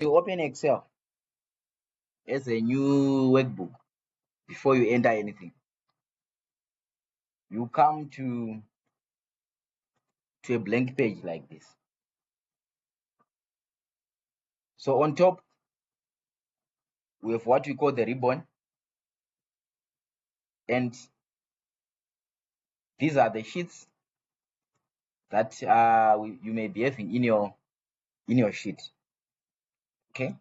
You open Excel as a new workbook before you enter anything. You come to a blank page like this. So on top, we have what we call the ribbon, and these are the sheets that you may be having in your sheet. Okay.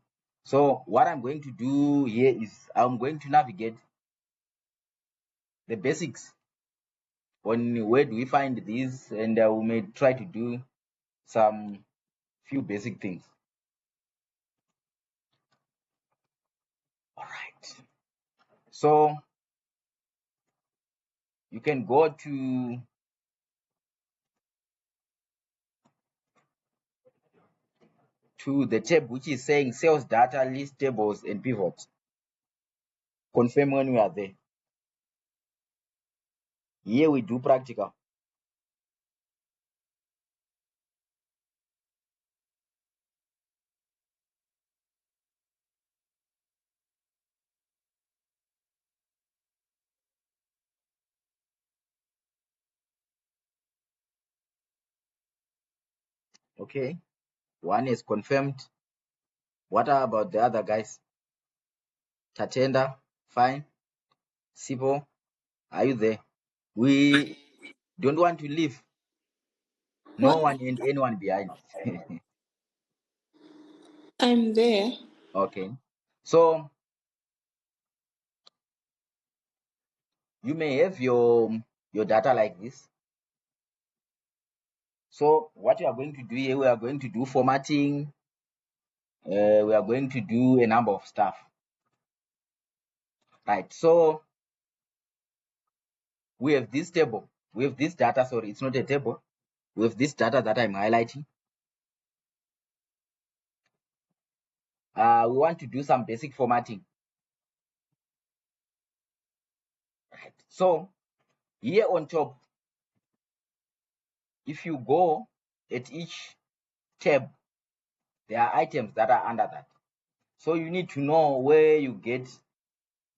So what I'm going to do here is I'm going to navigate the basics on where do we find these, and we may try to do some few basic things. All right. So you can go to the tab which is saying sales data, list tables, and pivots. Confirm when we are there. Here we do practical. Okay. One is confirmed. What about the other guys? Tatenda, fine. Sipo, are you there? We don't want to leave no What? one and anyone behind. I'm there. Okay. So you may have your data like this. So what we are going to do here, we are going to do formatting. We are going to do a number of stuff. Right. So we have this table. We have this data. Sorry, it's not a table. We have this data that I'm highlighting. We want to do some basic formatting. Right. So here on top, if you go at each tab, there are items that are under that. So you need to know where you get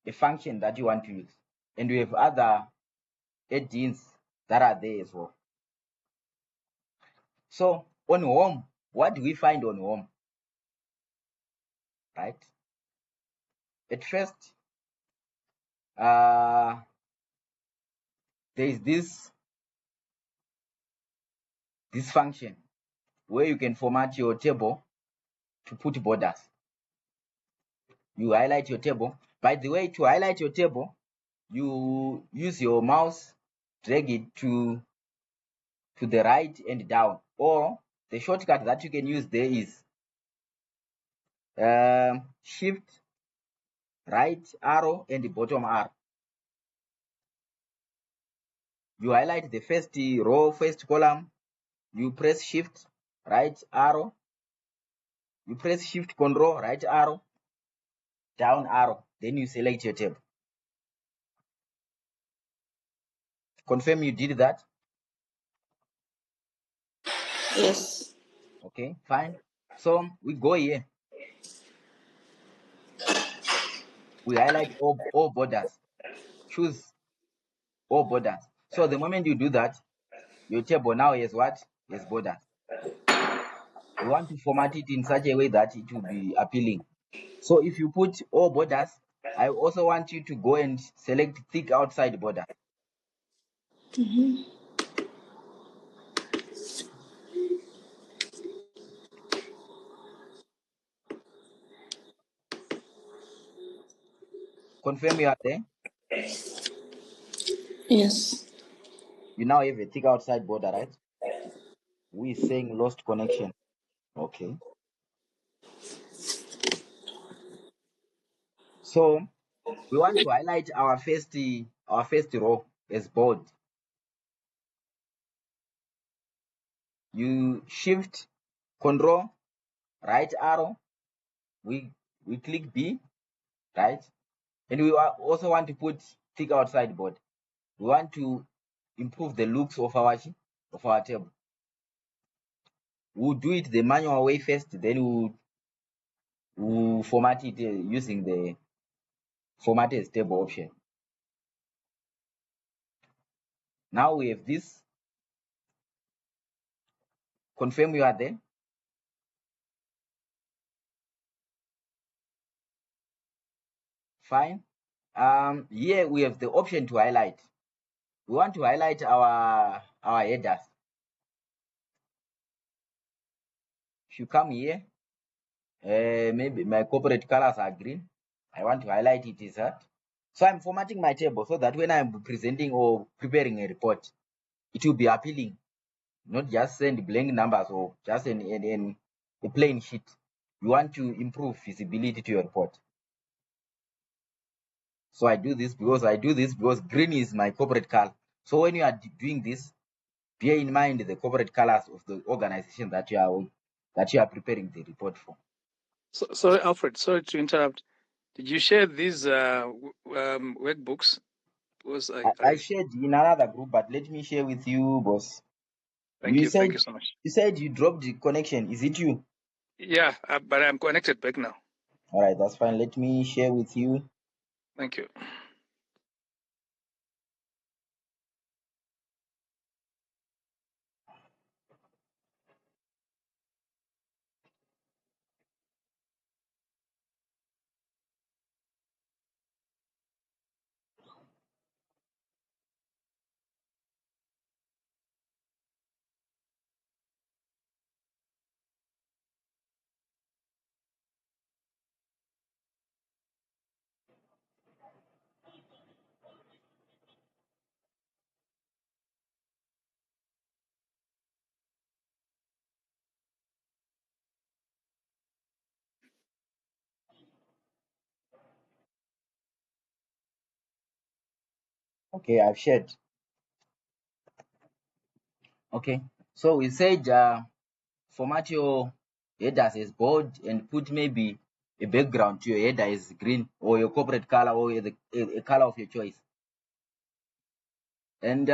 a function that you want to use. And we have other add-ins that are there as well. So on home, what do we find on home? Right? At first, there is this function where you can format your table to put borders. You highlight your table. By the way, to highlight your table, you use your mouse, drag it to the right and down, or the shortcut that you can use there is shift right arrow and the bottom R. You highlight the first row, first column, you press shift right arrow, you press shift control right arrow, down arrow, then you select your table. Confirm you did that. Yes. Okay, fine. So we go here. We highlight all borders. Choose all borders. So the moment you do that, your table now has what? Has borders. We want to format it in such a way that it will be appealing. So if you put all borders, I also want you to go and select thick outside border. Confirm you are there. Yes. You now have a thick outside border, right? We saying lost connection. Okay. So we want to highlight our first row as bold. You shift control right arrow. We click B, right? And we also want to put thick outside board. We want to improve the looks of our table. We'll do it the manual way first, then we'll format it using the format as table option. Now we have this. Confirm you are there. Fine. Here we have the option to highlight. We want to highlight our headers. If you come here, maybe my corporate colors are green. I want to highlight it is that. So I'm formatting my table so that when I'm presenting or preparing a report, it will be appealing, not just send blank numbers or just a plain sheet. You want to improve visibility to your report. So I do this because green is my corporate color. So when you are doing this, bear in mind the corporate colors of the organization that you are preparing the report for. So, sorry, Alfred. Sorry to interrupt. Did you share these workbooks? Because I shared in another group, but let me share with you, boss. Thank you so much. You said you dropped the connection. Is it you? Yeah, but I'm connected back now. All right, that's fine. Let me share with you. Thank you. Okay, I've shared. Okay, so we said format your headers as bold and put maybe a background to your header is green or your corporate color or a color of your choice. And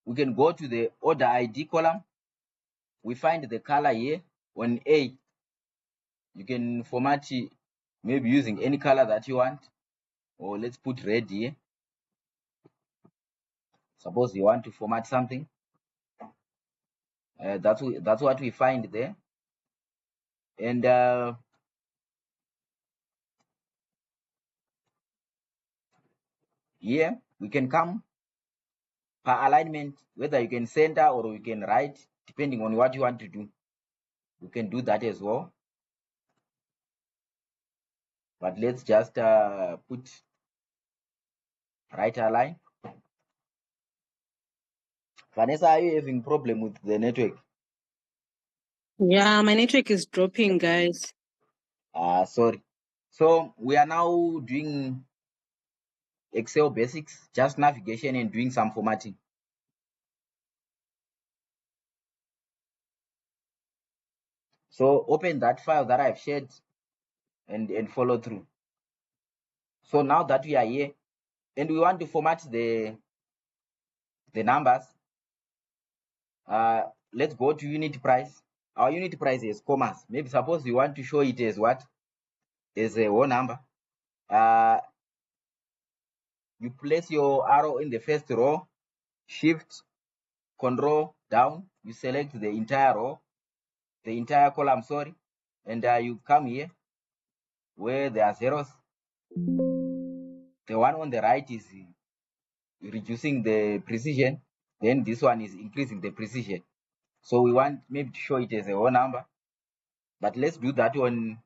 we can go to the order ID column. We find the color here on A. You can format it maybe using any color that you want, or let's put red here. Suppose you want to format something. That's what we find there. And here we can come per alignment, whether you can center or you can right, depending on what you want to do. You can do that as well. But let's just put right align. Vanessa, are you having problem with the network? Yeah, my network is dropping, guys. Sorry. So we are now doing Excel basics, just navigation and doing some formatting. So open that file that I've shared and follow through. So now that we are here and we want to format the numbers, let's go to unit price. Our unit price is commas. Maybe suppose you want to show it as what? As a whole number. You place your arrow in the first row, shift, control down, you select the entire row, the entire column, sorry, and you come here where there are zeros. The one on the right is reducing the precision, then this one is increasing the precision. So we want maybe to show it as a whole number, but let's do that one.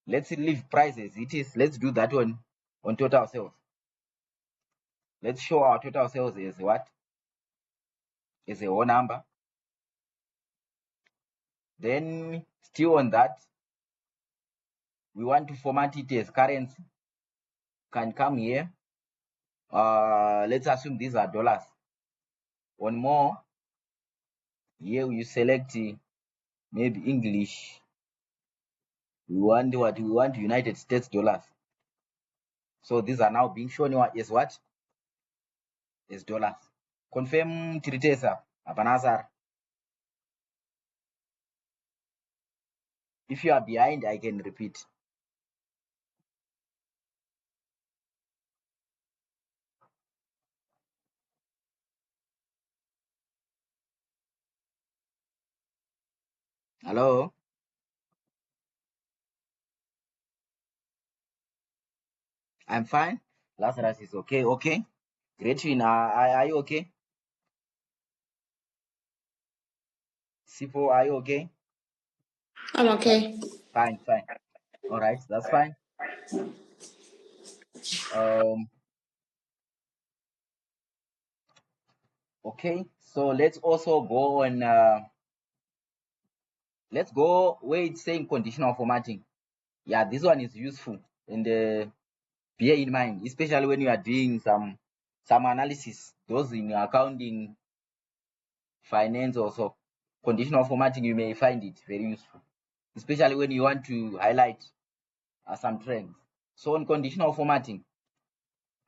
Let's leave price as it is. Let's do that one on total sales. Let's show our total sales as what? As a whole number. Then still on that, we want to format it as currency. Can come here. Let's assume these are dollars. One more. Here you select maybe English. We want what? We want United States dollars. So these are now being shown as what? As dollars. Confirm Tiritesa. Abanazar. If you are behind, I can repeat. Hello? I'm fine. Lazarus is okay. Okay. Gretchen, are you okay? Sipo, are you okay? I'm okay. Fine, fine. All right, that's fine. Um, okay. So let's also go on. Let's go where it's saying conditional formatting. Yeah, this one is useful, and bear in mind, especially when you are doing some analysis. Those in accounting, finance, also conditional formatting, you may find it very useful, especially when you want to highlight some trends. So on conditional formatting,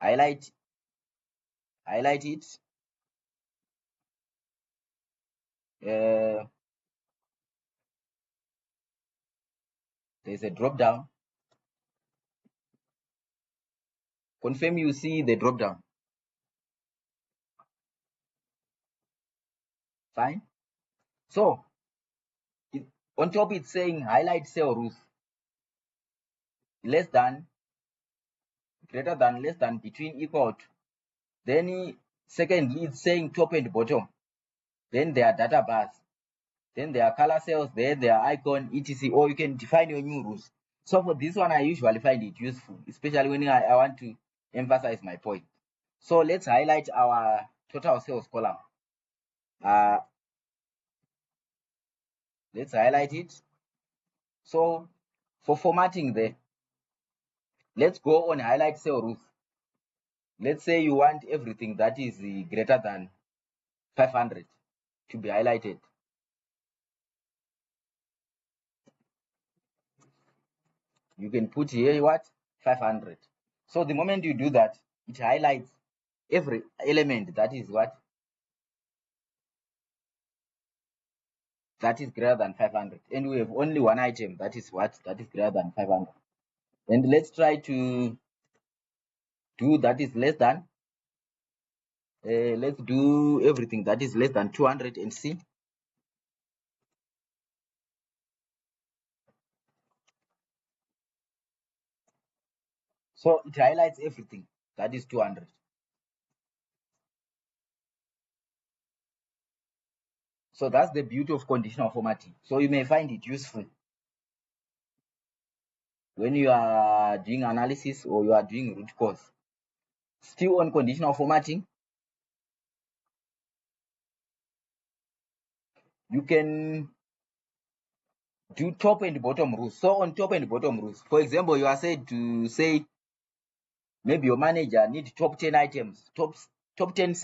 highlight it. There's a drop down. Confirm you see the drop down. Fine. So on top it's saying highlight cell rules. Less than, greater than, less than, between, equal to. Then secondly it's saying top and bottom. Then there are data bars. Then there are color cells, then there are icon, etc. Or you can define your new rules. So for this one, I usually find it useful, especially when I want to emphasize my point. So let's highlight our total sales column. Let's highlight it. So for formatting there, let's go on highlight cell rules. Let's say you want everything that is greater than 500 to be highlighted. You can put here what? 500. So the moment you do that, it highlights every element that is what? That is greater than 500. And we have only one item that is what? That is greater than 500. And let's try to do that is less than. Let's do everything that is less than 200 and see. So it highlights everything that is 200. So that's the beauty of conditional formatting. So you may find it useful when you are doing analysis or you are doing root cause. Still on conditional formatting, you can do top and bottom rules. So on top and bottom rules, for example, you are said to say maybe your manager needs top 10 items, top 10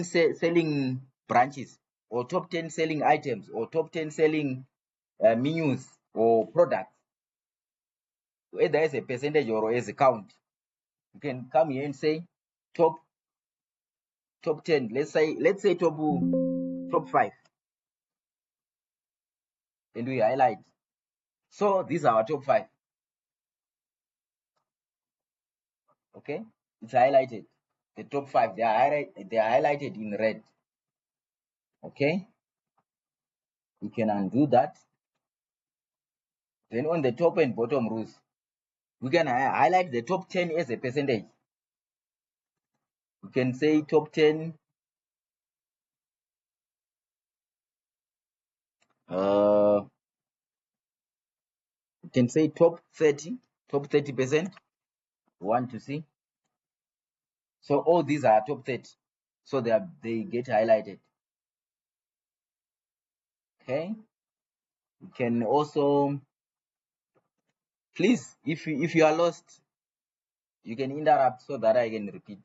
selling branches, or top 10 selling items, or top 10 selling menus or products. Whether as a percentage or as a count, you can come here and say top 10. Let's say top 5, and we highlight. So these are our top 5. Okay, it's highlighted. The top 5, they are highlighted in red. Okay, we can undo that. Then on the top and bottom rows, we can highlight the top 10 as a percentage. We can say top 10. We can say top 30, top 30%. We want to see. So all these are top 30. So they get highlighted. Okay. You can also, please, if you are lost, you can interrupt so that I can repeat.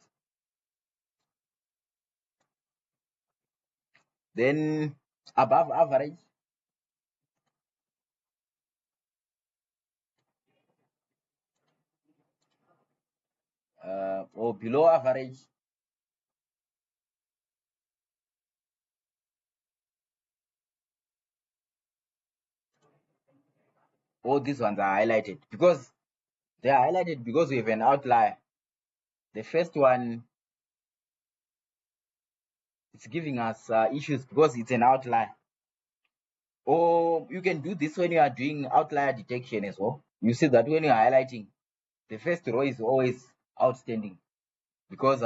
Then above average, or below average, all these ones are highlighted because they are highlighted because we have an outlier. The first one, it's giving us issues because it's an outlier. Or you can do this when you are doing outlier detection as well. You see that when you are highlighting, the first row is always outstanding because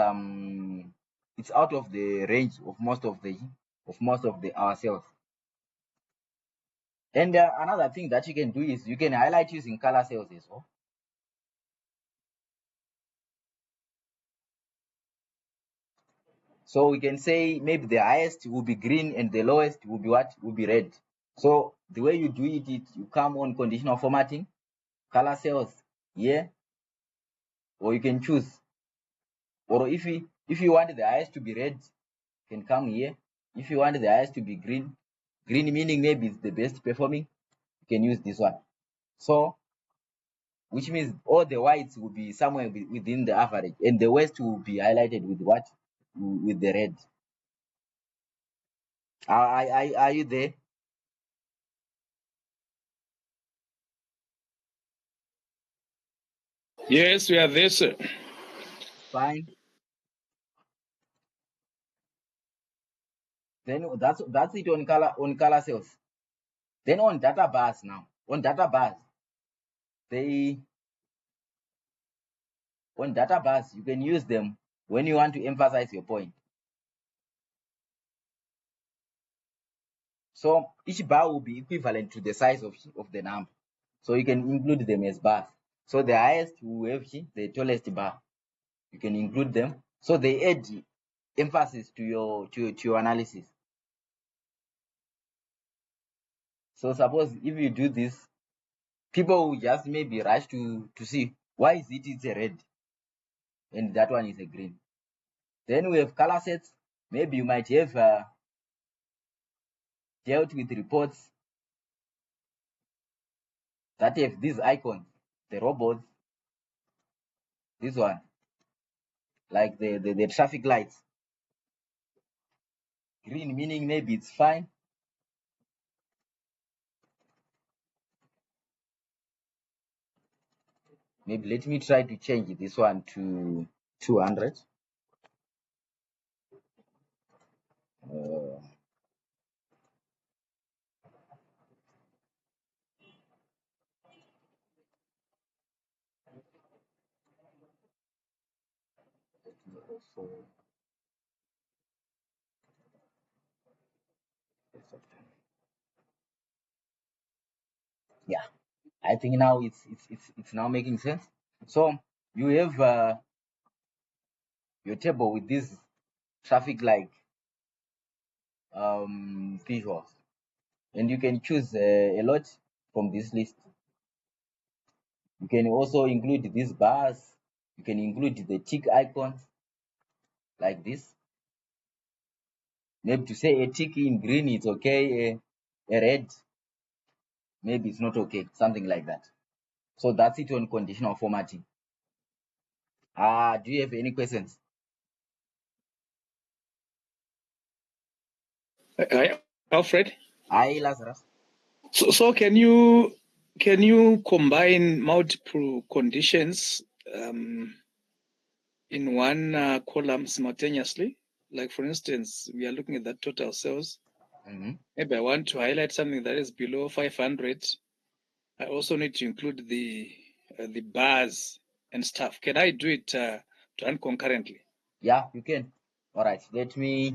it's out of the range of most of our cells. And another thing that you can do is you can highlight using color cells as well. So we can say maybe the highest will be green and the lowest will be what? Will be red. So the way you do it, you come on conditional formatting, color cells here, or you can choose. Or if you want the highest to be red, you can come here. If you want the highest to be green meaning maybe it's the best performing, you can use this one. So which means all the whites will be somewhere within the average, and the west will be highlighted with what? With the red. Are you there? Yes, we are there, sir. Fine. Then that's it on color cells. Then on data bars now. On data bars, you can use them when you want to emphasize your point. So each bar will be equivalent to the size of the number. So you can include them as bars. So the highest will have the tallest bar. You can include them. So they add emphasis to your analysis. So suppose if you do this, people will just maybe rush to see why is it's a red and that one is a green. Then we have color sets. Maybe you might have dealt with reports that have these icons, the robots, this one, like the traffic lights. Green meaning maybe it's fine. Maybe let me try to change this one to 200. Yeah, I think now it's now making sense. So you have your table with this traffic light visuals, and you can choose a lot from this list. You can also include these bars. You can include the tick icons like this. Maybe to say a tick in green it's okay, a red maybe it's not okay, something like that. So that's it on conditional formatting. Do you have any questions? Hi, Alfred. Hi, Lazarus. So can you combine multiple conditions in one column simultaneously? Like for instance, we are looking at that total sales. Maybe I want to highlight something that is below 500. I also need to include the bars and stuff. Can I do it run concurrently? Yeah, you can. All right, let me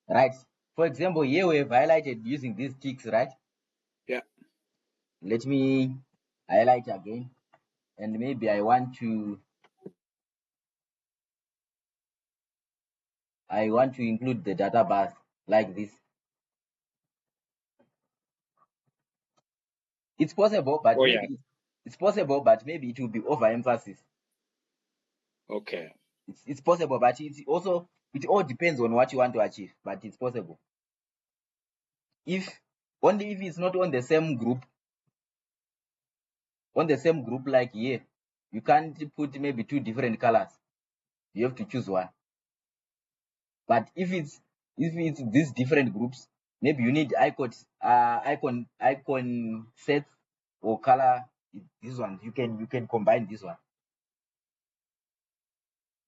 write. For example, here we have highlighted using these ticks, right? Yeah. Let me highlight again, and maybe I want to include the data bars like this. It's possible, but it's possible, but maybe it will be overemphasis. Okay. It's possible, but it all depends on what you want to achieve, but it's possible. If it's not on the same group, like here, you can't put maybe two different colors. You have to choose one. But if it's these different groups, maybe you need icon sets or color This one, you can combine this one.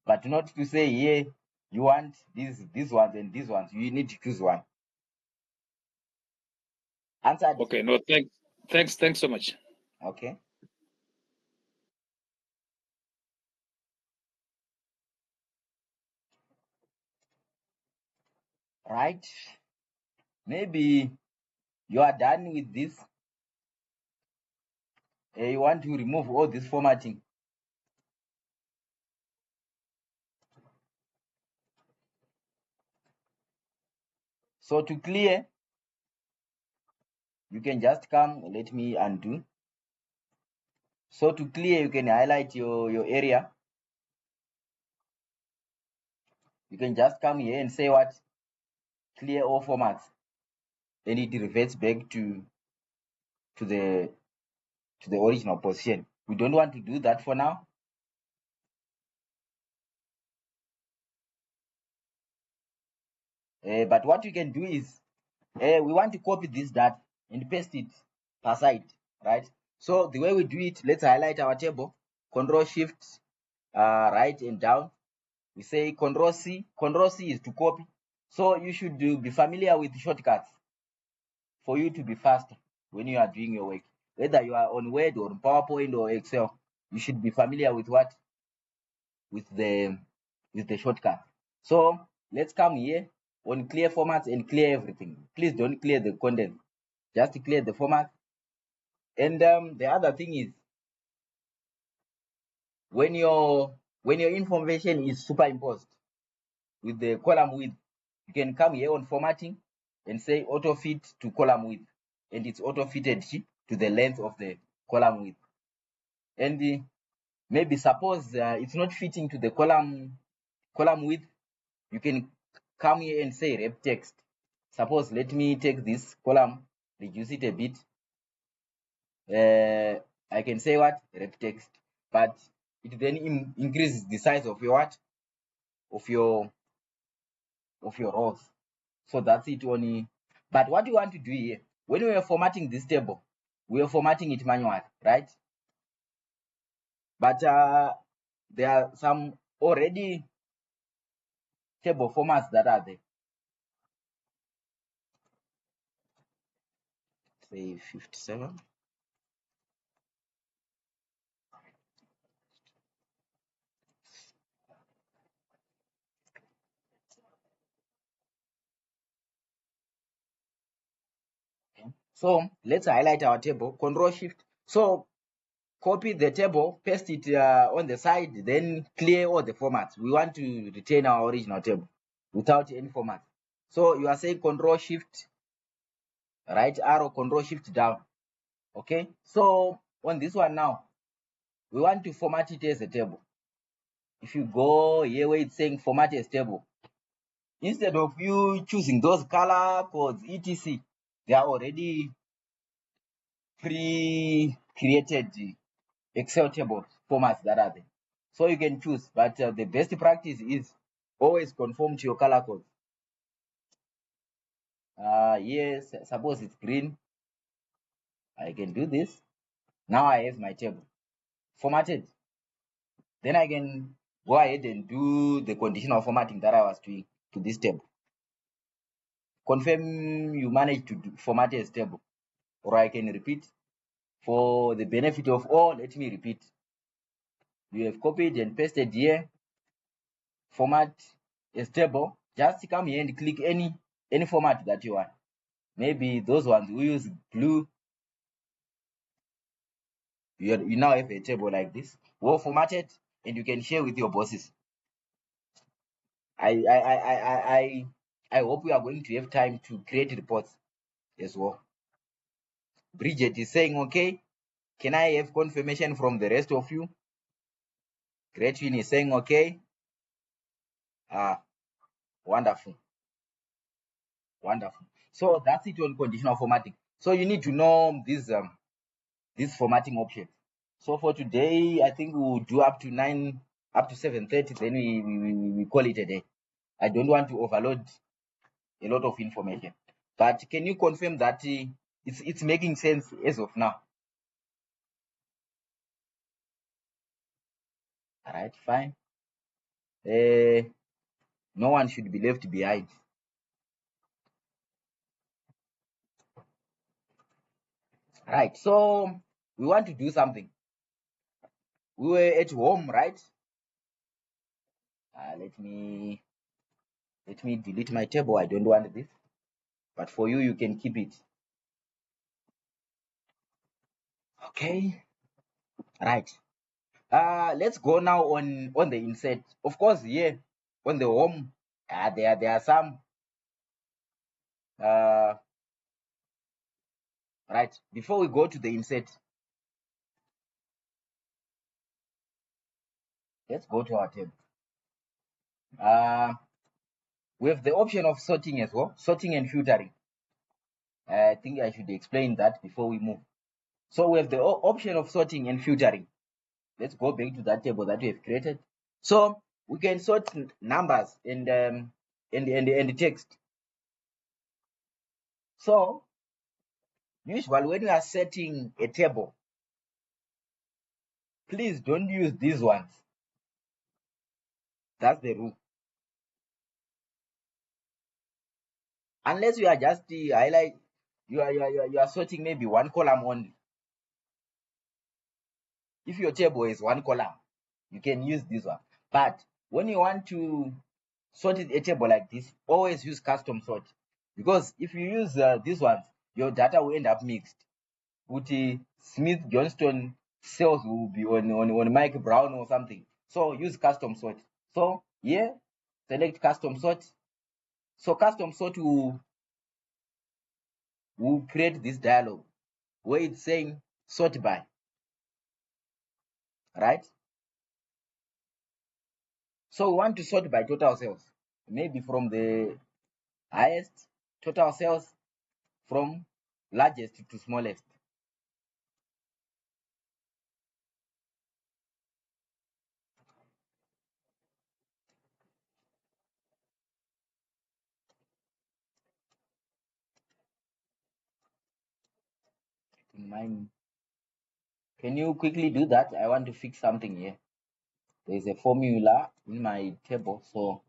But not to say here you want these ones and these ones. You need to choose one. Answered. Okay, no, thanks so much. Okay. Right. Maybe you are done with this. You want to remove all this formatting. So to clear, you can just come, let me undo. So to clear, you can highlight your area. You can just come here and say what? Clear all formats. Then it reverts back to the original position. We don't want to do that for now. But what you can do is, we want to copy this data and paste it per side, right? So the way we do it, let's highlight our table, Control Shift, right and down. We say Control C. Control C is to copy. So you should be familiar with shortcuts for you to be faster when you are doing your work. Whether you are on Word or PowerPoint or Excel, you should be familiar with what? With the shortcut. So let's come here on clear formats and clear everything. Please don't clear the content, just clear the format. And the other thing is, when your information is superimposed with the column width, you can come here on formatting and say auto fit to column width, and it's auto fitted to the length of the column width. And maybe suppose it's not fitting to the column width, you can come here and say rep text. Suppose let me take this column, reduce it a bit. I can say what? Rep text, but it then increases the size of your what? Of your rows. So that's it only. But what you want to do here, when we are formatting this table, we are formatting it manually, right? But there are some already table formats that are there. Say 57. So let's highlight our table, Control Shift. So copy the table, paste it on the side, then clear all the formats. We want to retain our original table without any format. So you are saying Control Shift, right arrow, Control Shift down. Okay. So on this one now, we want to format it as a table. If you go here where it's saying format as table, instead of you choosing those color codes, etc., they are already pre-created Excel table formats that are there. So you can choose, but the best practice is always conform to your color codes. Yes, suppose it's green. I can do this. Now I have my table formatted. Then I can go ahead and do the conditional formatting that I was doing to this table. Confirm you managed to format as table, or I can repeat. For the benefit of all, let me repeat. You have copied and pasted here, format as table. Just come here and click any format that you want. Maybe those ones who use blue, you now have a table like this, well formatted, and you can share with your bosses. I hope we are going to have time to create reports as well. Bridget is saying, okay, can I have confirmation from the rest of you? Gretchen is saying, okay. Wonderful. Wonderful. So that's it on conditional formatting. So you need to know this formatting option. So for today, I think we'll do up to 7:30, then we call it a day. I don't want to overload a lot of information. But can you confirm that it's making sense as of now? All right, fine. No one should be left behind. Right, so we want to do something. We were at home, right? Let me delete my table. I don't want this, but for you, you can keep it. Okay, right. Let's go now on the insert. Of course, here on the home, there are some. Right, before we go to the insert, let's go to our table. We have the option of sorting as well, sorting and filtering. I think I should explain that before we move. So we have the option of sorting and filtering. Let's go back to that table that we have created. So we can sort numbers and text. So usually when you are setting a table, please don't use these ones. That's the rule. Unless you are just highlight, you are sorting maybe one column only. If your table is one column, you can use this one. But when you want to sort a table like this, always use custom sort, because if you use this one, your data will end up mixed. With Smith Johnston cells will be on Mike Brown or something. So use custom sort. So here, select custom sort. So custom sort will create this dialog where it's saying sort by, right? So we want to sort by total cells, maybe from the highest total cells from largest to smallest. Mine. Can you quickly do that? I want to fix something here. There is a formula in my table, so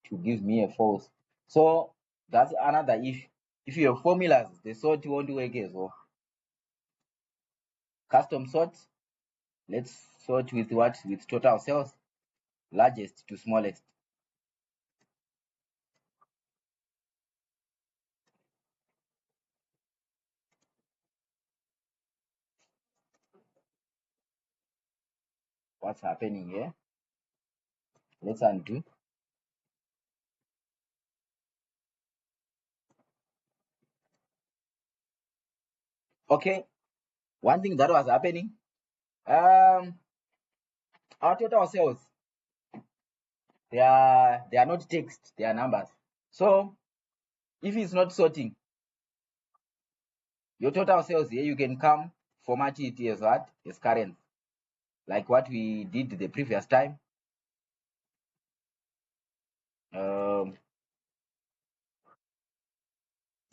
to give me a false. So that's another issue. If you have formulas, the sort won't work as well. Custom sort. Let's sort with what? With total cells, largest to smallest. What's happening here? Let's undo. Okay, one thing that was happening, our total cells, they are not text, they are numbers. So if it's not sorting, your total cells here, you can come format it as what? As current, like what we did the previous time.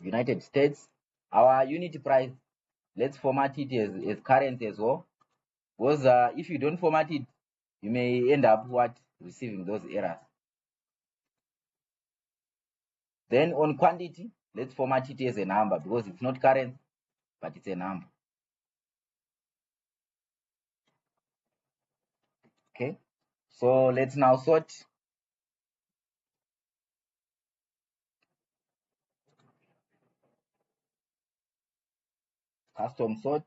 United States, our unit price, let's format it as current as well, because if you don't format it, you may end up what? Receiving those errors. Then on quantity, let's format it as a number, because it's not current, but it's a number. Okay, so let's now sort. Custom sort.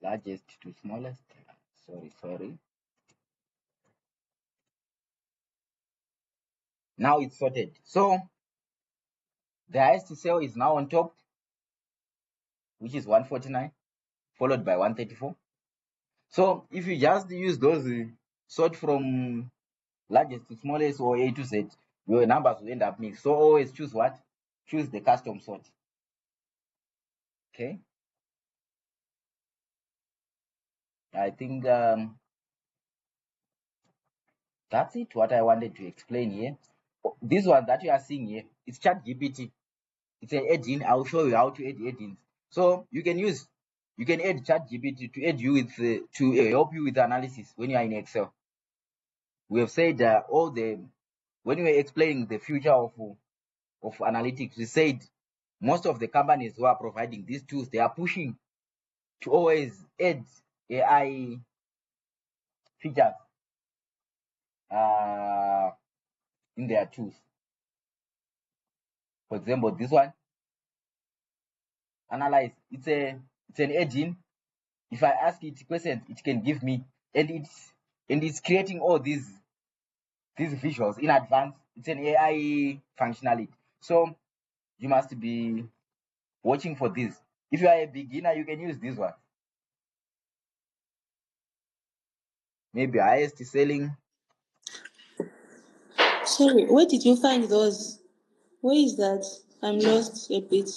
Largest to smallest. Sorry. Now it's sorted. So the highest cell is now on top, which is 149, followed by 134. So if you just use those sort from largest to smallest or A to Z, your numbers will end up mixed. So always choose what? Choose the custom sort. Okay. I think that's it, what I wanted to explain here. This one that you are seeing here, it's ChatGPT. It's an add-in. I'll show you how to add add-ins. So you can add ChatGPT to aid you with to help you with analysis when you are in Excel. We have said when we were explaining the future of analytics, we said most of the companies who are providing these tools, they are pushing to always add AI features in their tools. For example, this one, analyze. It's an engine. If I ask it questions, it can give me, and it's creating all these visuals in advance. It's an AI functionality. So you must be watching for this. If you are a beginner, you can use this one. Maybe highest selling. Sorry, where did you find those? Where is that? I'm lost a bit.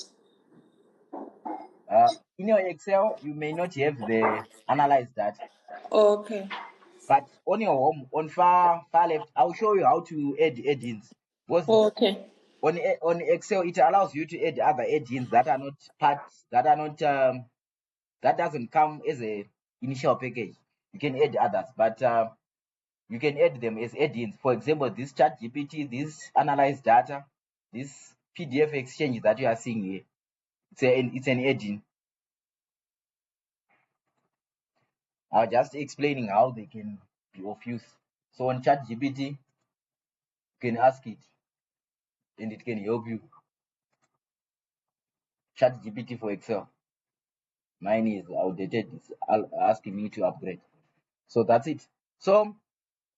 In your Excel, you may not have the analyze data. Oh, okay. But on your home, on far left, I'll show you how to add add-ins. Oh, okay. On Excel, it allows you to add other add-ins that are not parts, that are not that doesn't come as a initial package. You can add others, but you can add them as add-ins. For example, this ChatGPT, this analyze data, this PDF exchange that you are seeing here, it's an add-in. I'm just explaining how they can be of use. So on ChatGPT, you can ask it, and it can help you. ChatGPT for Excel. Mine is outdated. It's asking me to upgrade. So that's it. So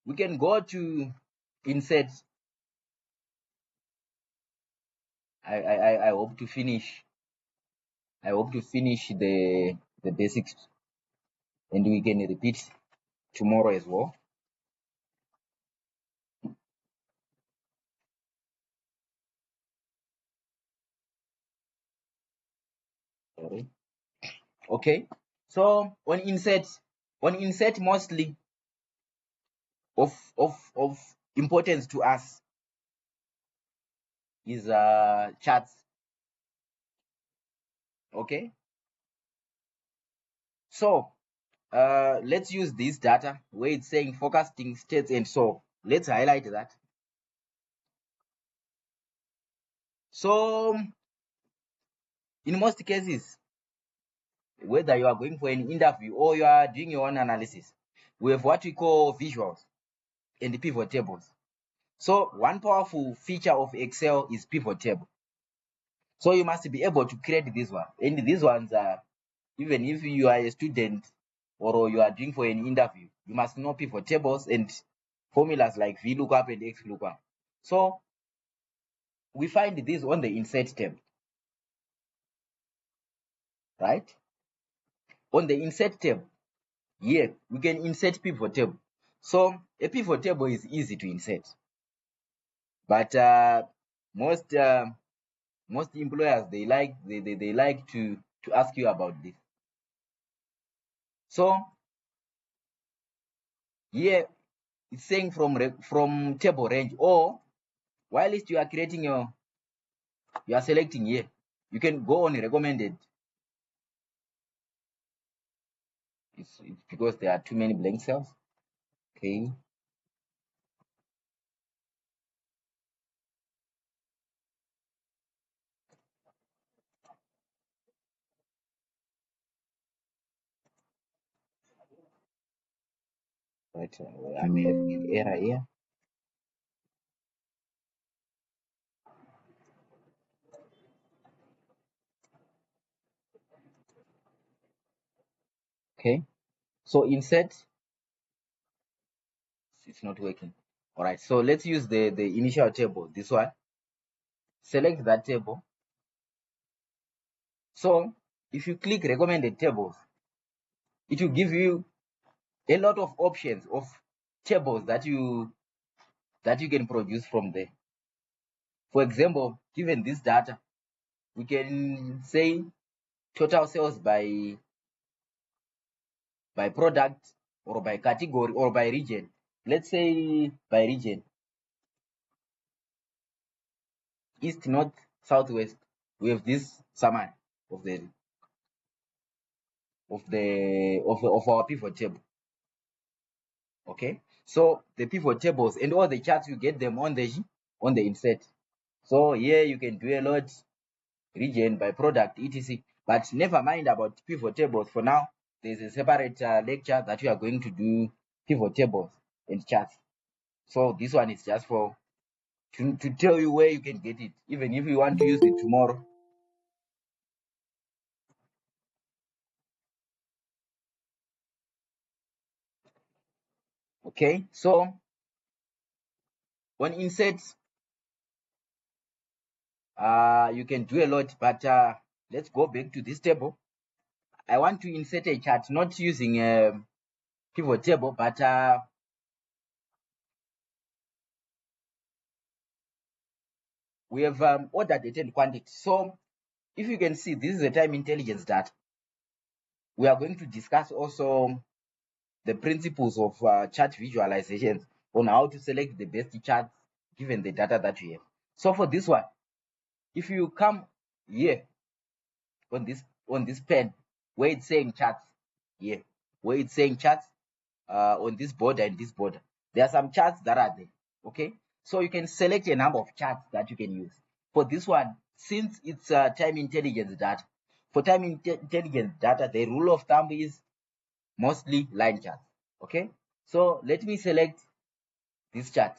we can go to insert. I hope to finish. I hope to finish the basics, and we can repeat tomorrow as well. Sorry. Okay. So on insert mostly of importance to us is charts. Okay. So let's use this data where it's saying forecasting states, and so let's highlight that. So in most cases, whether you are going for an interview or you are doing your own analysis, we have what we call visuals and pivot tables. So one powerful feature of Excel is pivot table. So you must be able to create this one. And these ones are, even if you are a student or you are doing for an interview, you must know pivot tables and formulas like VLOOKUP and XLOOKUP. So we find this on the insert tab, right? On the insert tab, here we can insert pivot table. So a pivot table is easy to insert, but most employers, they like to ask you about this. So here it's saying from table range, or while you are creating you are selecting here, you can go on recommended. It's because there are too many blank cells. Okay. Right, I may have an error here. Okay, so insert, it's not working. All right, so let's use the initial table, this one. Select that table. So if you click recommended tables, it will give you a lot of options of tables that you can produce from there. For example, given this data, we can say total sales by product or by category or by region. Let's say by region. east, north, southwest, we have this summary of our pivot table. Okay, so the pivot tables and all the charts, you get them on the insert. So here you can do a lot, region by product, etc. But never mind about pivot tables for now. There's a separate lecture that we are going to do pivot tables and charts. So this one is just for to tell you where you can get it, even if you want to use it tomorrow. Okay, so on inserts, you can do a lot, but let's go back to this table. I want to insert a chart, not using a pivot table, but we have order date and quantity. So if you can see, this is a time intelligence data. We are going to discuss also the principles of chart visualizations on how to select the best charts given the data that you have. So for this one, if you come here on this pen where it's saying charts, here where it's saying charts, on this border and this border, there are some charts that are there. Okay, so you can select a number of charts that you can use. For this one, since it's time intelligence data, for time intelligence data, the rule of thumb is mostly line charts. Okay, so let me select this chart.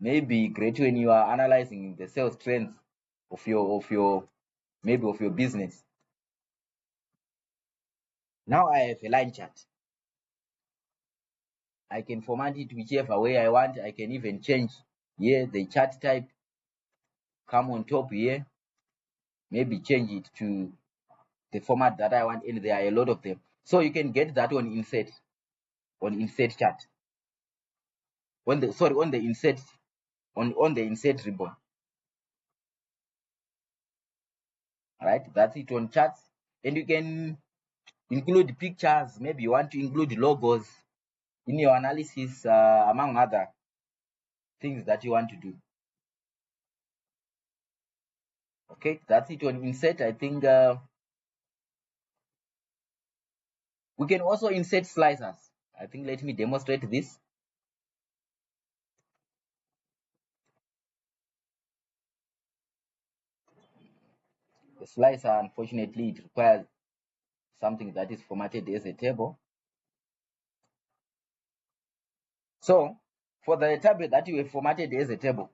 Maybe great when you are analyzing the sales trends of your business. Now I have a line chart. I can format it whichever way I want. I can even change here the chart type, come on top here, maybe change it to the format that I want, and there are a lot of them. So you can get that on insert chart. On the insert ribbon. Right, that's it on charts. And you can include pictures. Maybe you want to include logos in your analysis, among other things that you want to do. Okay, that's it on insert. I think we can also insert slicers. I think let me demonstrate this. The slicer, unfortunately, it requires something that is formatted as a table. So for the table that you have formatted as a table,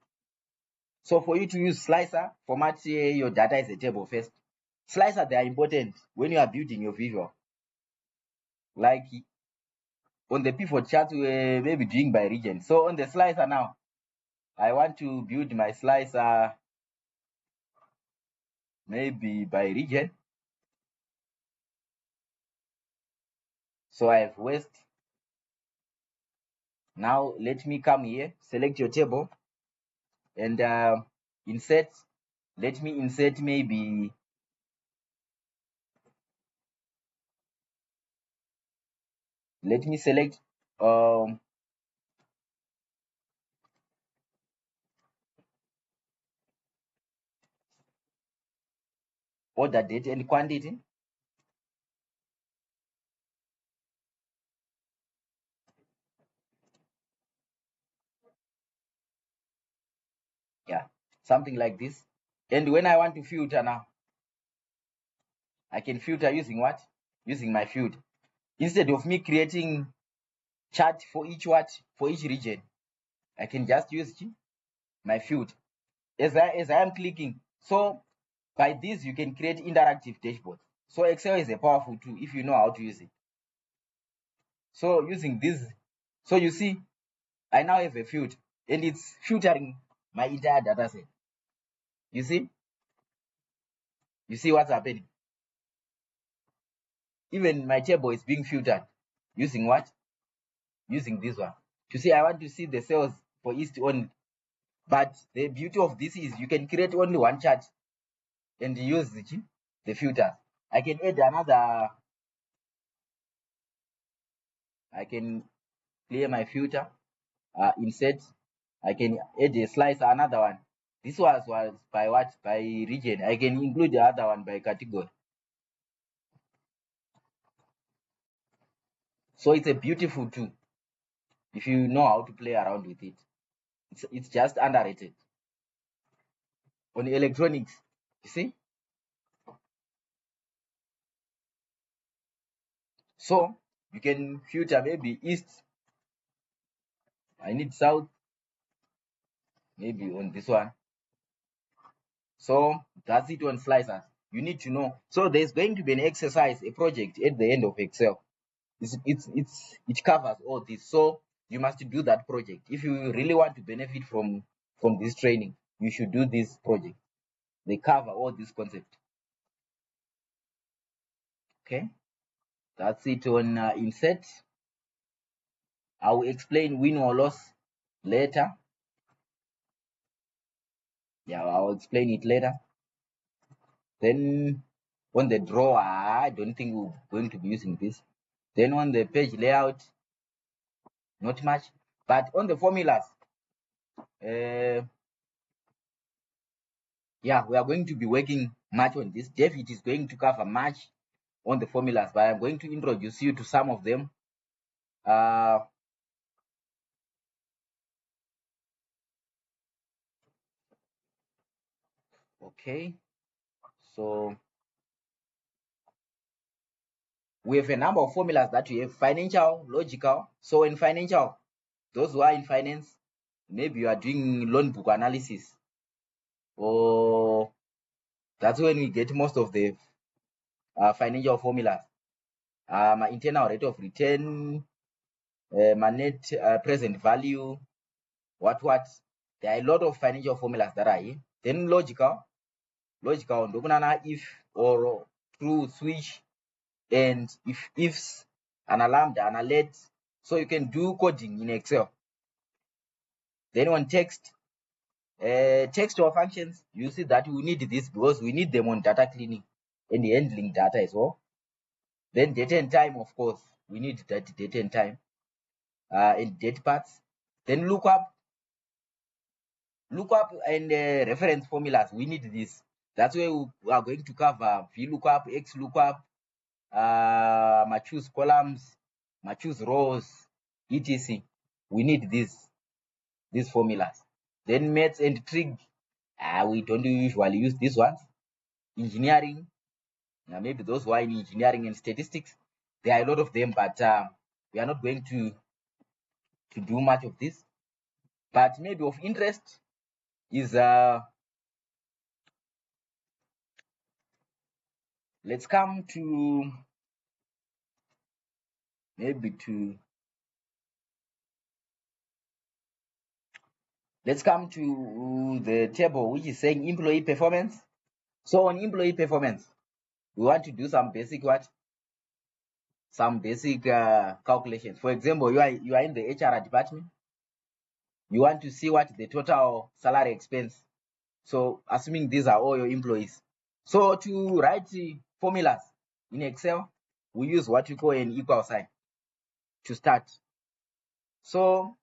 so for you to use slicer, format your data as a table first. Slicer, they are important when you are building your visual. Like on the pivot chart, we were maybe doing by region. So on the slicer now, I want to build my slicer maybe by region. So I have west. Now let me come here, select your table, and insert. Let me insert maybe let me select order date and quantity. Yeah, something like this. And when I want to filter now, I can filter using what? Using my field. Instead of me creating chart for each region, I can just use my field as I am clicking. So by this, you can create interactive dashboards. So Excel is a powerful tool if you know how to use it. So using this, so you see, I now have a field and it's filtering my entire data set. You see what's happening? Even my table is being filtered using what? Using this one. To see, I want to see the cells for East only. But the beauty of this is you can create only one chart and use the filters. I can add another. I can clear my filter, insert, I can add a slice, another one. This was by what? By region. I can include the other one by category. So it's a beautiful tool if you know how to play around with it. It's just underrated on electronics. You see? So you can filter maybe east. I need south, maybe on this one. So that's it on slicers. You need to know. So there's going to be an exercise, a project at the end of Excel. It covers all this. So you must do that project. If you really want to benefit from this training, you should do this project. They cover all these concepts. Okay, that's it on insert. I will explain win or loss later. Yeah, I'll explain it later. Then on the drawer, I don't think we're going to be using this. Then on the page layout, not much. But on the formulas, yeah, we are going to be working much on this. David is going to cover much on the formulas, but I'm going to introduce you to some of them. Okay, so we have a number of formulas that we have: financial, logical. So in financial, those who are in finance, maybe you are doing loan book analysis, or that's when we get most of the financial formulas. My internal rate of return, my net present value, what. There are a lot of financial formulas that are here. Then logical, if or true, switch, and ifs, an alarm, an alert. So you can do coding in Excel. Then on text or functions, you see that we need this because we need them on data cleaning and handling data as well. Then date and time, of course, we need that date and time and date parts. Then lookup and reference formulas, we need this. That's where we are going to cover VLOOKUP, XLOOKUP, choose columns, choose rows, etc. We need these formulas. Then maths and trig, we don't usually use these ones. Engineering, maybe those who are in engineering and statistics, there are a lot of them, but we are not going to do much of this. But maybe of interest is let's come to let's come to the table which is saying employee performance. So on employee performance, we want to do some basic calculations. For example, you are in the HR department. You want to see what the total salary expense. So assuming these are all your employees. So to write formulas in Excel, we use what we call an equal sign to start. So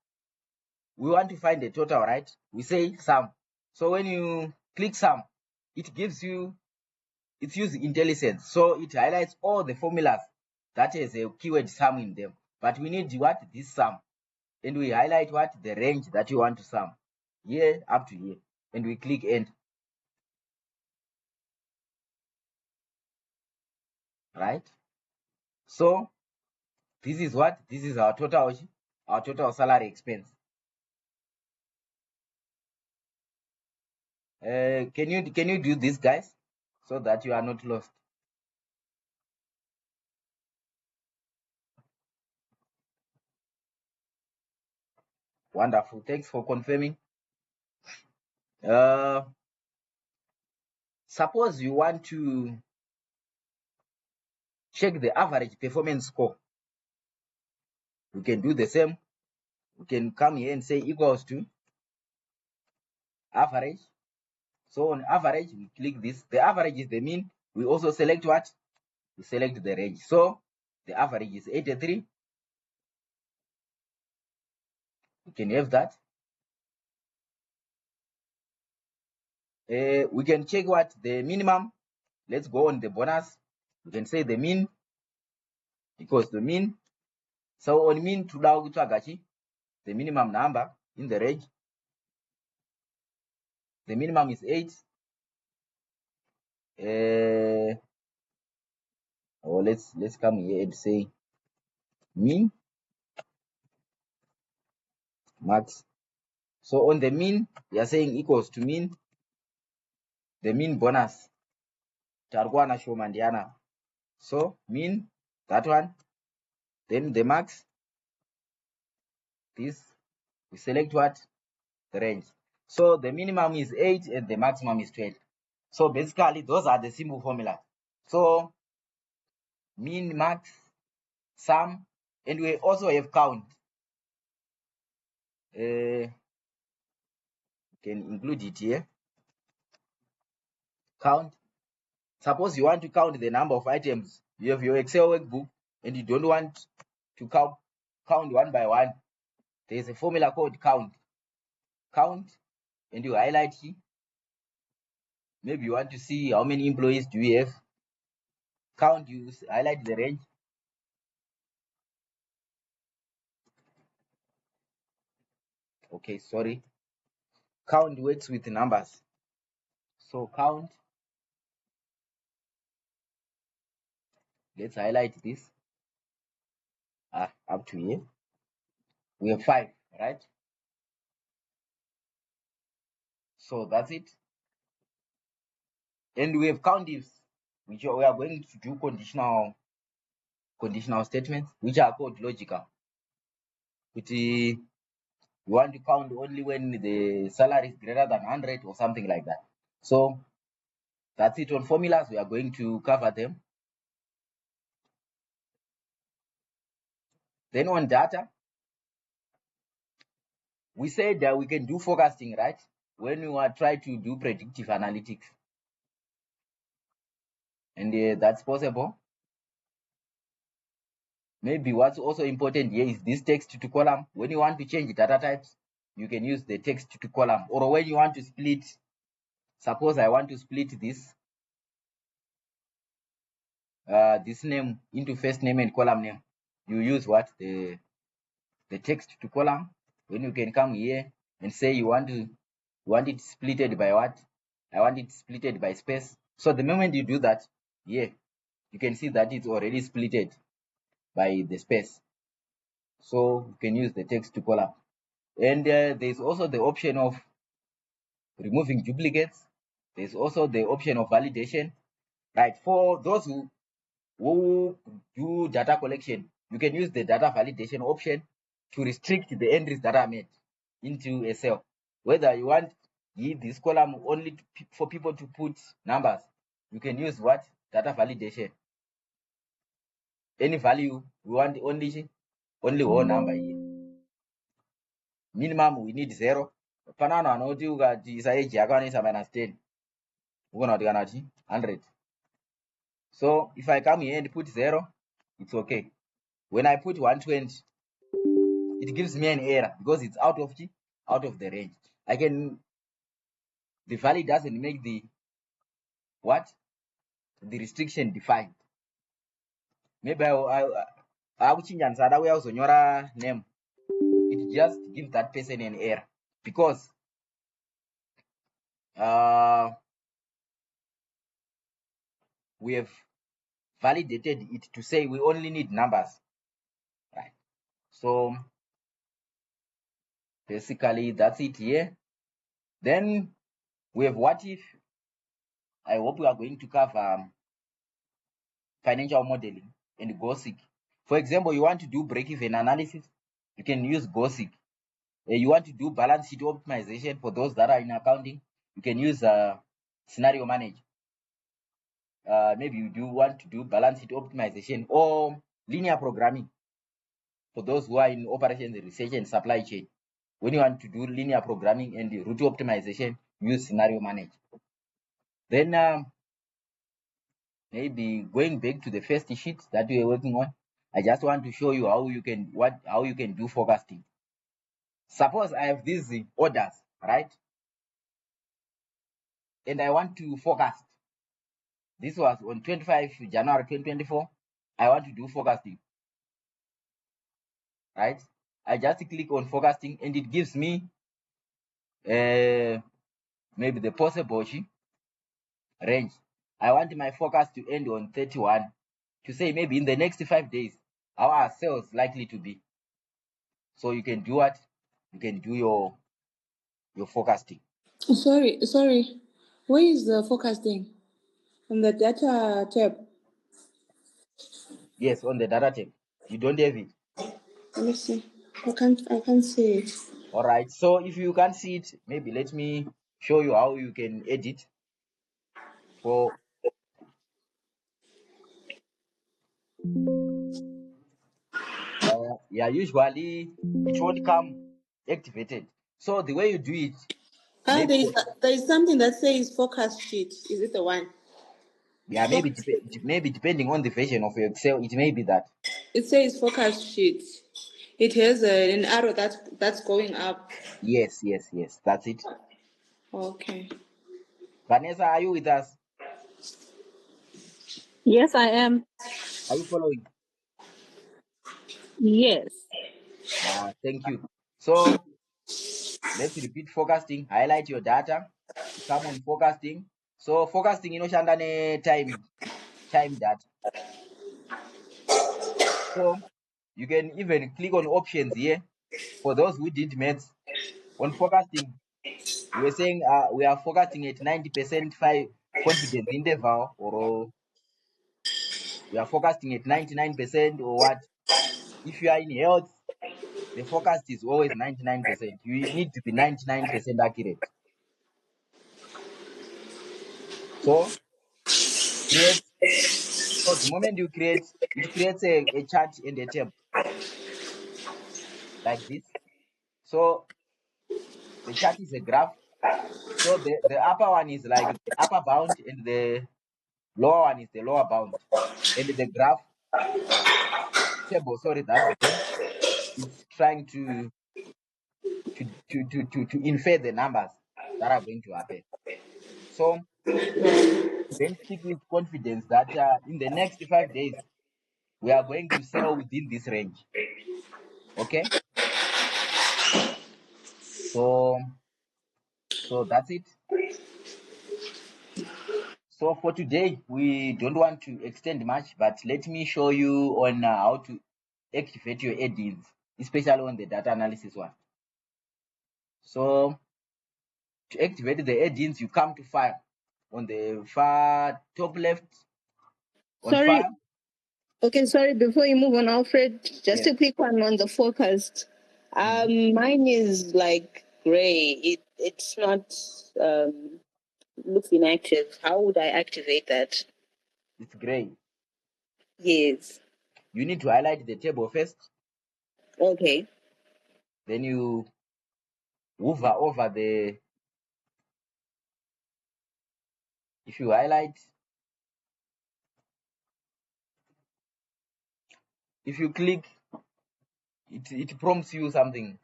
we want to find the total, right? We say sum. So when you click sum, it gives you, it's using IntelliSense. So it highlights all the formulas that has a keyword sum in them. But we need what? This sum. And we highlight what? The range that you want to sum. Here up to here. And we click end. Right? So this is what? This is our total salary expense. Can you do this, guys, so that you are not lost? Wonderful. Thanks for confirming. Suppose you want to check the average performance score. We can do the same. We can come here and say equals to average. So on average, we click this. The average is the mean. We also select what? We select the range. So the average is 83. We can have that. We can check what the minimum. Let's go on the bonus. We can say the mean equals the mean. So on mean to the minimum number in the range. The minimum is 8. Or let's come here and say mean max. So on the mean, we are saying equals to mean the mean bonus. Targuana show mandiana. So mean that one. Then the max. This we select what? The range. So the minimum is 8 and the maximum is 12. So basically those are the simple formula. So mean, max, sum, and we also have count. Can include it here. Count. Suppose you want to count the number of items. You have your Excel workbook and you don't want to count one by one. There is a formula called count. Count, and you highlight here. Maybe you want to see how many employees do you have. Count, you highlight the range. Okay, sorry. Count works with numbers. So count. Let's highlight this. Up to here. We have 5, right? So that's it. And we have count ifs, which we are going to do conditional statements, which are called logical. You want to count only when the salary is greater than 100 or something like that. So that's it on formulas. We are going to cover them. Then on data, we said that we can do forecasting, right? When we are trying to do predictive analytics. And that's possible. Maybe what's also important here is this text to column. When you want to change data types, you can use the text to column. Or when you want to split, suppose I want to split this name into first name and column name. You use what? The text to column. When you can come here and say you want it splitted by what? I want it splitted by space. So the moment you do that, yeah, you can see that it's already splitted by the space. So you can use the text to column. And there's also the option of removing duplicates. There's also the option of validation. Right, for those who do data collection, you can use the data validation option to restrict the entries that are made into a cell. Whether you want this column only for people to put numbers, you can use what? Data validation. Any value, we want only one number here. Minimum, we need 0. Panano anoti ukati isaiji yakawanisa -10. Ukonati kanati 100. So if I come here and put 0, it's okay. When I put 120, it gives me an error because it's out of the range. The value doesn't make the restriction defined. Maybe I will change answer way also your name. It just gives that person an error because we have validated it to say we only need numbers, right? So basically that's it here. Then we have what if. I hope we are going to cover financial modeling and GOSIC. For example, you want to do break-even analysis, you can use GOSIC. You want to do balance sheet optimization for those that are in accounting, you can use Scenario Manager. Maybe you do want to do balance sheet optimization or linear programming for those who are in operations, research, and supply chain. When you want to do linear programming and route optimization, use Scenario Manager. Then maybe going back to the first sheet that we are working on, I just want to show you how you can do forecasting. Suppose I have these orders, right? and I want to forecast. This was on 25 January 2024. I want to do forecasting, right? I just click on forecasting and it gives me maybe the possible range. I want my forecast to end on 31 to say maybe in the next 5 days, how are sales likely to be? So you can do what? You can do your forecasting. Sorry. Where is the forecasting? On the data tab. Yes, on the data tab. You don't have it. Let me see. I can't see it. All right. So if you can't see it, maybe let me show you how you can edit. For yeah, usually it won't come activated. So the way you do it, maybe There is something that says forecast sheet. Is it the one? yeah, maybe depending on the version of your Excel, it may be that. It says forecast sheet. It has an arrow that's going up. Yes, that's it. Okay. Vanessa, are you with us? Yes, I am. Are you following? Yes. Thank you. So let's repeat forecasting. Highlight your data. Come on forecasting. So forecasting inoshanda ne time data. So you can even click on options here. For those who did maths on forecasting, we were saying we are forecasting at 90% confidence interval, or we are forecasting at 99%, or what. If you are in health, the forecast is always 99%. You need to be 99% accurate. So create. So the moment you create, it creates a chart and a table like this. So the chart is a graph. So the upper one is like the upper bound and the lower one is the lower bound. And the graph table, sorry, that's the term. It's trying to infer the numbers that are going to happen. So then speak with confidence that in the next 5 days, we are going to sell within this range. Okay? So that's it. So for today, we don't want to extend much, but let me show you on how to activate your add-ins, especially on the data analysis one. So to activate the add-ins, you come to File on the far top left. Sorry. File. Okay, sorry. Before you move on, Alfred, just a quick one on the forecast. Mine is like gray. It's not looks inactive. How would I activate that? It's gray. Yes. You need to highlight the table first. Okay. Then you hover over the. If you highlight, if you click, it prompts you something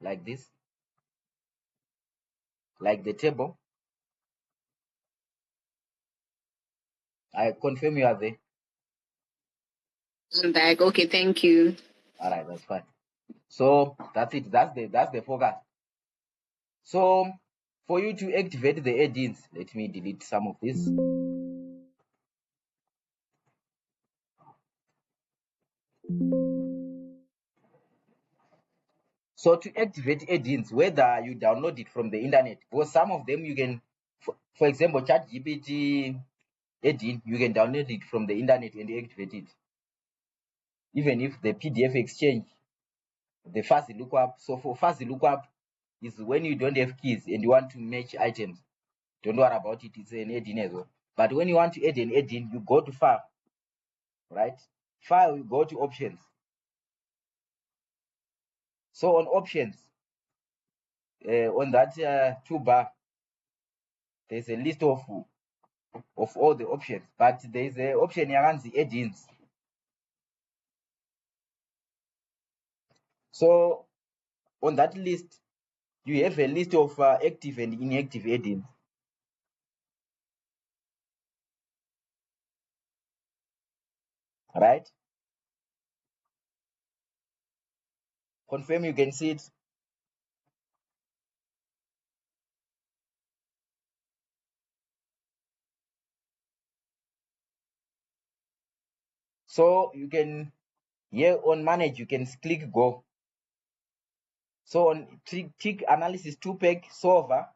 like this, like the table. I confirm you are there. I'm back. Okay, thank you. All right, that's fine. So that's it. That's the forecast. So for you to activate the add-ins, let me delete some of this. So to activate add-ins, whether you download it from the internet, because some of them you can, for example, ChatGPT add-in, you can download it from the internet and activate it. Even if the PDF exchange, the fuzzy lookup. So for fuzzy lookup is when you don't have keys and you want to match items. Don't worry about it, it's an add-in as well. But when you want to add an add-in, you go to File, right? File, you go to Options. So on Options, on that toolbar, there's a list of all the options, but there's an option around the add-ins. So on that list, you have a list of active and inactive add-ins. right? Confirm you can see it. So you can, here on manage, you can click go. So on tick analysis 2PEG solver,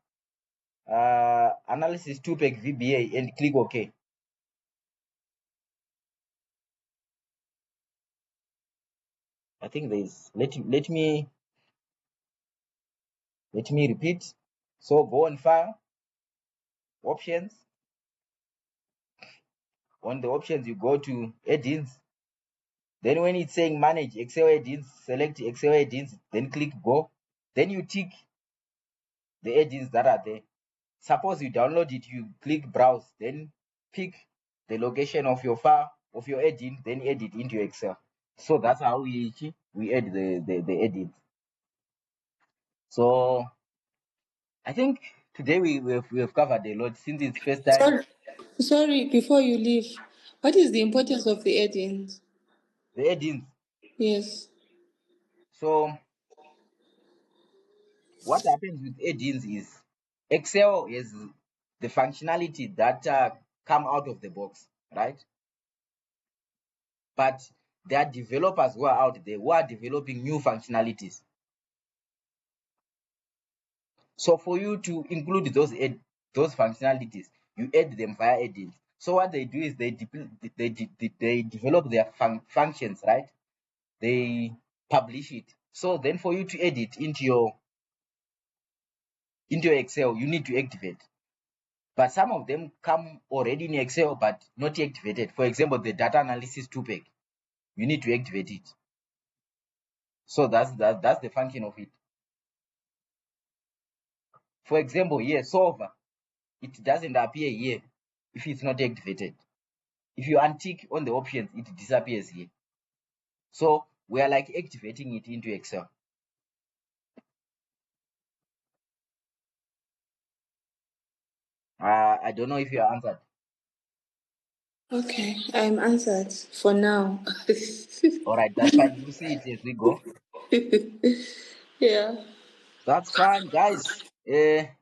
analysis 2PEG VBA, and click OK. I think there's, let me repeat. So go on file, options. On the options, you go to add-ins. Then when it's saying manage Excel add-ins, select Excel add-ins, then click go. Then you tick the add-ins that are there. Suppose you download it, you click browse, then pick the location of your file, of your add-in, then add it into Excel. So that's how we add the add-ins. So I think today we have covered a lot since it's first time. Sorry, before you leave, what is the importance of the add-ins? The add-ins? Yes. So what happens with add-ins is Excel is the functionality that come out of the box, right? But there are developers who are out there who are developing new functionalities. So for you to include those functionalities, you add them via add-ins. So what they do is they develop their functions, right? They publish it. So then for you to add it into your Excel, you need to activate. But some of them come already in Excel but not activated. For example, the data analysis 2PEG, you need to activate it. So that's the function of it. For example, here solver, it doesn't appear here if it's not activated. If you untick on the options, it disappears here. So we are like activating it into Excel. I don't know if you are answered. Okay, I'm answered for now. All right, that's fine. We'll see it as we go. Yeah. That's fine, guys.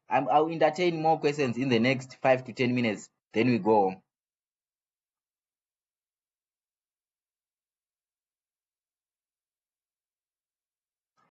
I'll entertain more questions in the next 5 to 10 minutes. Then we go home.